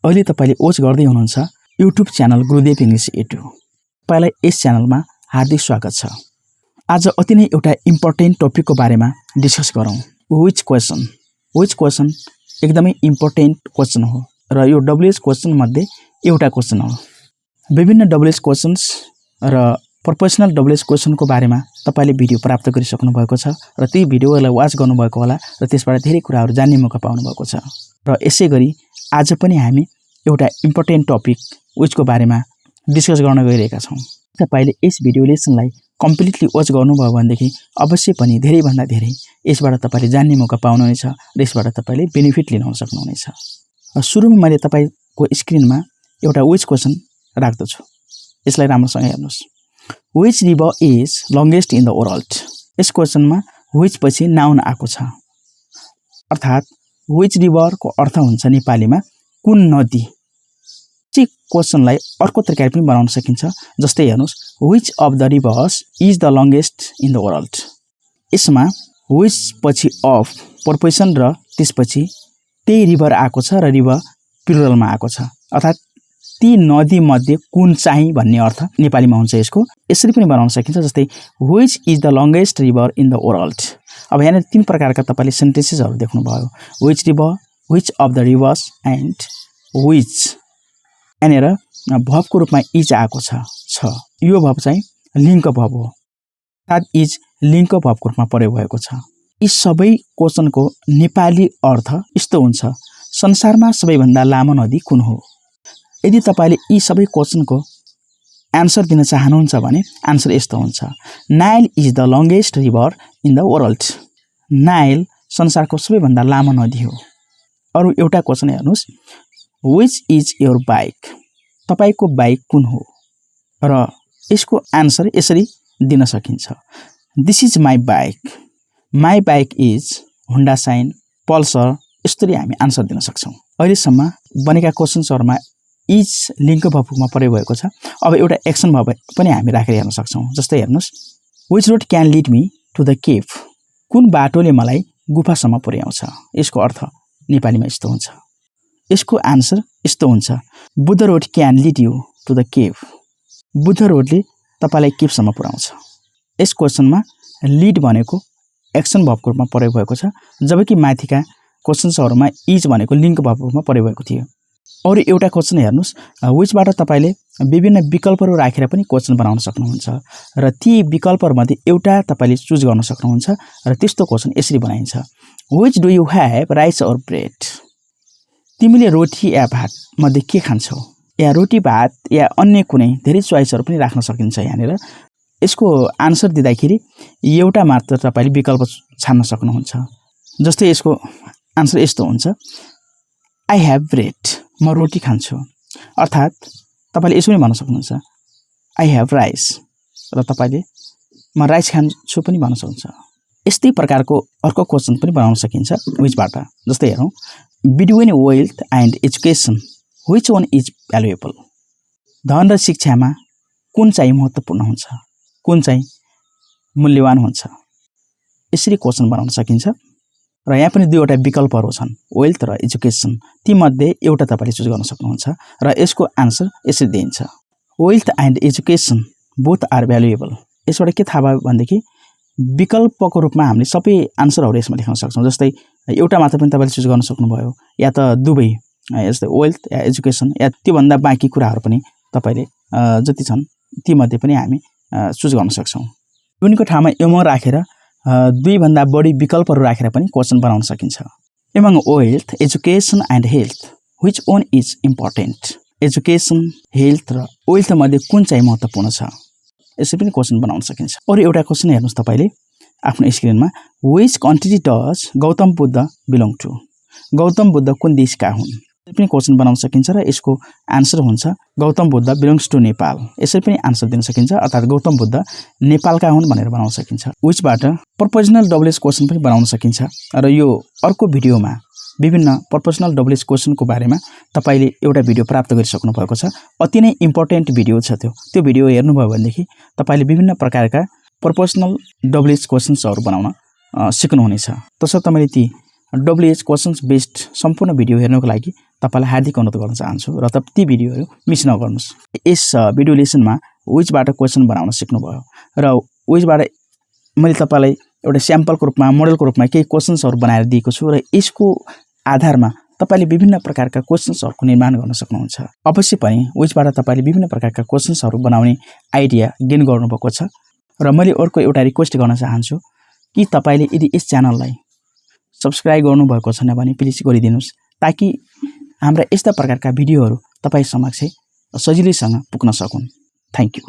अहिले तपाईले वाच गर्दै हुनुहुन्छ YouTube च्यानल गुरुदेव इंग्लिश A2। तपाईलाई यस च्यानलमा हार्दिक स्वागत छ। आज अति नै एउटा इम्पोर्टेन्ट टपिकको बारेमा डिस्कस गरौँ। व्हिच क्वेशन एकदमै इम्पोर्टेन्ट क्वेशन हो र यो WH क्वेशन मध्ये एउटा क्वेशन हो। विभिन्न WH क्वेशन्स र प्रोपोर्सनल WH क्वेशनको बारेमा तपाईले भिडियो प्राप्त गरिसक्नु भएको छ र ती भिडियोलाई वाच गर्नुभएको होला र त्यसबाट धेरै कुराहरू जान्ने मौका पाउनु भएको छ। र यसैगरी आज पनि हामी एउटा इम्पोर्टेन्ट टपिक व्हिचको बारेमा डिस्कस गर्न गइरहेका छौं। तपाईले यस भिडियो लेसनलाई कम्प्लिटली वाच गर्नुभयो भनेदेखि अवश्य पनि धेरै भन्दा धेरै यसबाट तपाईले जान्ने मौका पाउनुहुनेछ र यसबाट तपाईले बेनिफिट लिन सक्नुहुनेछ। सुरुमा मैले तपाईको स्क्रिनमा एउटा व्हिच क्वेशन राख्दछु। यसलाई राम्रोसँग हेर्नुस्। Which river is longest in the world? यस क्वेशनमा व्हिच पछि नाउन आएको छ। अर्थात व्हिच रिभर को अर्थ हुन्छ नेपालीमा कुन नदी। यस क्वेशनलाई अर्को तरिकाले पनि बनाउन सकिन्छ। जस्तै हेर्नुस्, which of the rivers is the longest in the world? यसमा which पछि of प्रपोजिसन र त्यसपछि त्यही रिभर आएको छ र रिभर प्लुरलमा आएको छ। अर्थात ती नदी मध्ये कुन चाहिँ भन्ने अर्थ नेपालीमा हुन्छ। यसको यसरी पनि बनाउन सकिन्छ। जस्तै which is the longest river in the world? अब यहाँ तीन प्रकारका तपाईले सेन्टेन्सेसहरु देख्नु भयो। which river, which of the rivers and which। यहाँनेर भर्बको रूपमा इज आएको छ। यो भर्ब चाहिँ लिङ्क भर्ब हो। अर्थात इज लिङ्क भर्बको रूपमा प्रयोग भएको छ। यी सबै क्वेशनको नेपाली अर्थ यस्तो हुन्छ, संसारमा सबैभन्दा लामो नदी कुन हो? यदि तपाईले यी सबै क्वेशनको आन्सर दिन चाहनुहुन्छ भने आन्सर यस्तो हुन्छ, Nile is the longest river in the world. Nile संसारको सबैभन्दा लामो नदी हो। अरु एउटा क्वेशन हेर्नुस्, व्हिच इज योर बाइक? तपाईको बाइक कुन हो? र यसको आन्सर यसरी दिन सकिन्छ, this is my bike. My bike is Honda shine, Pulsar. यसरी हामी आन्सर दिन सक्छौं। अहिलेसम्म बनेका क्वेशन्सहरुमा इज लिङ्क भर्बमा प्रयोग भएको छ। अब एउटा एक्सन भर्ब पनि हामी राखेर हेर्न सक्छौं। जस्तै हेर्नुस्, which road can lead me to the cave? कुन बाटोले मलाई गुफासम्म पुर्याउँछ? यसको अर्थ नेपालीमा यस्तो हुन्छ। यसको आन्सर यस्तो हुन्छ, Buddha road can lead you to the cave. Buddha रोडले तपाईलाई केभसम्म पुर्याउँछ। यस क्वेशनमा लिड भनेको एक्सन भर्बको रूपमा प्रयोग भएको छ, जबकि माथिका क्वेशन्सहरुमा इज भनेको लिङ्क भर्बको रूपमा प्रयोग भएको थियो। अरु एउटा क्वेशन हेर्नुस्, व्हिचबाट तपाईले विभिन्न विकल्पहरु राखेर पनि क्वेशन बनाउन सक्नुहुन्छ र ती विकल्पहरुमध्ये एउटा तपाईले चुज गर्न सक्नुहुन्छ र त्यस्तो क्वेशन यसरी बनाइन्छ, which do you have, rice or bread? तिमीले रोटी या भात मध्ये के खान्छौ? या रोटी, भात या अन्य कुनै धेरै चोइसहरु पनि राख्न सकिन्छ। यहाँनेर यसको आन्सर दिँदाखेरि एउटा मात्र तपाईले विकल्प छान्न सक्नुहुन्छ। जस्तै यसको आन्सर यस्तो हुन्छ, आई ह्याभ ब्रेड। म रोटी खान्छु। अर्थात तपाईले यसो पनि भन्न सक्नुहुन्छ, आई ह्याभ राइस, र तपाईले म राइस खान्छु पनि भन्न सक्नुहुन्छ। यस्तै प्रकारको अर्को क्वेशन पनि बनाउन सकिन्छ व्हिचबाट। जस्तै हेरौँ, between wealth and education which one is valuable? धन र शिक्षामा कुन चाहिँ महत्त्वपूर्ण हुन्छ? कुन चाहिँ मूल्यवान हुन्छ? यसरी क्वेशन बनाउन सकिन्छ। र यहाँ पनि दुईवटा विकल्पहरु छन्, वेल्थ र एजुकेसन। ती मध्ये एउटा तपाईले चुज गर्न सक्नुहुन्छ र यसको आन्सर यसरी दिइन्छ, wealth and education both are valuable. यसबाट के थाहा भयो भनेदेखि विकल्पको रूपमा हामीले सबै आन्सरहरु यसमा लेख्न सक्छौं। जस्तै एउटा मात्र पनि तपाईले चुज गर्न सक्नुभयो, या त दुवै, जस्तै वेल्थ या एजुकेसन या त्यो भन्दा बाँकी कुराहरु पनि तपाईले जति छन् ती मध्ये पनि हामी चुज गर्न सक्छौं। युनिको ठाउँमा एमो राखेर दुई भन्दा बढी विकल्पहरु राखेर पनि क्वेशन बनाउन सकिन्छ। Among wealth, education and health which one is important? Education, health र वेल्थ मध्ये कुन चाहिँ महत्त्वपूर्ण छ? यसरी पनि क्वेशन बनाउन सकिन्छ। अरु एउटा क्वेशन हेर्नुस् तपाईले आफ्नो स्क्रिनमा, which country does Gautam Buddha belong to? Gautam Buddha कुन देशका हुन्? यसरी पनि क्वेशन बनाउन सकिन्छ र यसको आन्सर हुन्छ, गौतम बुद्ध बिलोङ्स टु नेपाल। यसरी पनि आन्सर दिन सकिन्छ। अर्थात गौतम बुद्ध नेपालका हुन् भनेर बनाउन सकिन्छ। व्हिचबाट प्रोपोर्सनल WH क्वेशन पनि बनाउन सकिन्छ र यो अर्को भिडियोमा विभिन्न प्रोपोर्सनल WH क्वेशनको बारेमा तपाईले एउटा भिडियो प्राप्त गरिसक्नु भएको छ। अति नै इम्पोर्टेन्ट भिडियो छ त्यो भिडियो हेर्नुभयो भनेदेखि तपाईले विभिन्न प्रकारका प्रोपोर्सनल WH क्वेशन्सहरु बनाउन सिक्नुहुनेछ। तसर्थ मैले ती WH क्वेशन्स बेस्ड सम्पूर्ण भिडियो हेर्नको लागि तपाईलाई हार्दिक अनुरोध गर्न चाहन्छु र ती भिडियोहरू मिस नगर्नुस्। यस भिडियो लेसनमा विचबाट क्वेशन बनाउन सिक्नुभयो र विचबाट मैले तपाईलाई एउटा स्याम्पलको रूपमा मोडेलको रूपमा केही क्वेशन्सहरू बनाएर दिएको छु र यसको आधारमा तपाईले विभिन्न प्रकारका क्वेशन्सहरूको निर्माण गर्न सक्नुहुन्छ। अवश्य पनि विचबाट तपाईले विभिन्न प्रकारका क्वेशन्सहरू बनाउने आइडिया गेन गर्नुभएको छ र मैले अर्को एउटा रिक्वेस्ट गर्न चाहन्छु कि तपाईले यदि यस च्यानललाई सब्स्क्राइब गर्नुभएको छैन भने प्लिज गरिदिनुस् ताकि हाम्रा यस्ता प्रकारका भिडियोहरू तपाई समक्ष सजिलैसँग पुग्न सकुन्। Thank you.